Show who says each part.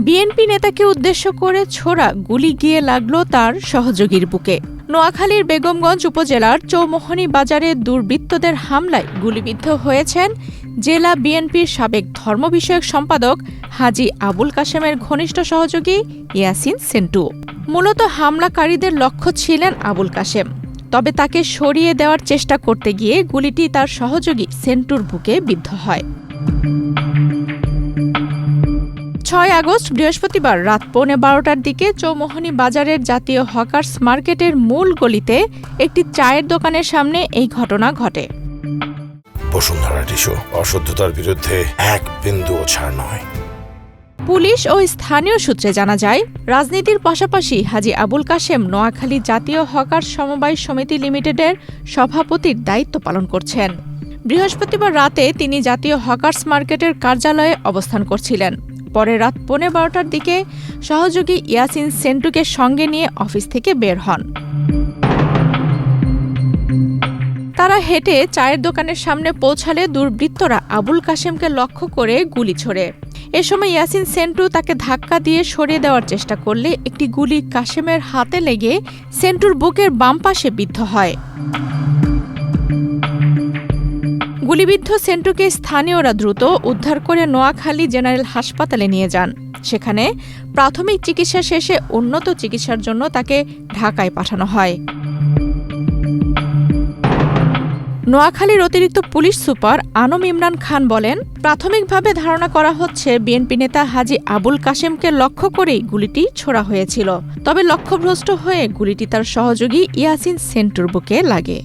Speaker 1: BNP নেতাকে উদ্দেশ্য করে ছোড়া গুলি গিয়ে লাগল তার সহযোগীর বুকে। নোয়াখালীর বেগমগঞ্জ উপজেলার চৌমোহনী বাজারে দুর্বৃত্তদের হামলায় গুলিবিদ্ধ হয়েছেন জেলা বিএনপির সাবেক ধর্ম বিষয়ক সম্পাদক হাজী আবুল কাশেমের ঘনিষ্ঠ সহযোগী ইয়াসিন সেন্টু। মূলত হামলাকারীদের লক্ষ্য ছিলেন আবুল কাশেম, তবে তাকে সরিয়ে দেওয়ার চেষ্টা করতে গিয়ে গুলিটি তার সহযোগী সেন্টুর বুকে বিদ্ধ হয়। ৬ আগস্ট বৃহস্পতিবার রাত ১:১২টার দিকে চৌমোহনী বাজারের জাতীয় হকার্স মার্কেটের মূল গলিতে একটি চায়ের দোকানের সামনে এই ঘটনা ঘটে।
Speaker 2: বসুন্ধরা টিস্যু, অশুদ্ধতার বিরুদ্ধে এক বিন্দুও ছাড় নয়।
Speaker 1: পুলিশ ও স্থানীয় সূত্রে জানা যায়, রাজনীতির পাশাপাশি হাজী আবুল কাশেম নোয়াখালী জাতীয় হকার্স সমবায় সমিতি লিমিটেডের সভাপতির দায়িত্ব পালন করছেন। বৃহস্পতিবার রাতে তিনি জাতীয় হকার্স মার্কেটের কার্যালয়ে অবস্থান করছিলেন। পরে রাত ১:১৫টার দিকে সহযোগী ইয়াসিন সেন্টুকে সঙ্গে নিয়ে অফিস থেকে বের হন। তারা হেঁটে চায়ের দোকানের সামনে পৌঁছালে দুর্বৃত্তরা আবুল কাশেমকে লক্ষ্য করে গুলি ছোড়ে। এ সময় ইয়াসিন সেন্টু তাকে ধাক্কা দিয়ে সরিয়ে দেওয়ার চেষ্টা করলে একটি গুলি কাশেমের হাতে লেগে সেন্টুর বুকের বাম পাশে বিদ্ধ হয়। গুলিবিদ্ধ সেন্টুকে স্থানীয়রা দ্রুত উদ্ধার করে নোয়াখালী জেনারেল হাসপাতালে নিয়ে যান। সেখানে প্রাথমিক চিকিৎসা শেষে উন্নত চিকিৎসার জন্য তাকে ঢাকায় পাঠানো হয়। নোয়াখালীর অতিরিক্ত পুলিশ সুপার আনম ইমরান খান বলেন, প্রাথমিকভাবে ধারণা করা হচ্ছে বিএনপি নেতা হাজী আবুল কাশেমকে লক্ষ্য করেই গুলিটি ছোড়া হয়েছিল। তবে লক্ষ্যভ্রষ্ট হয়ে গুলিটি তার সহযোগী ইয়াসিন সেন্টুর বুকে লাগে।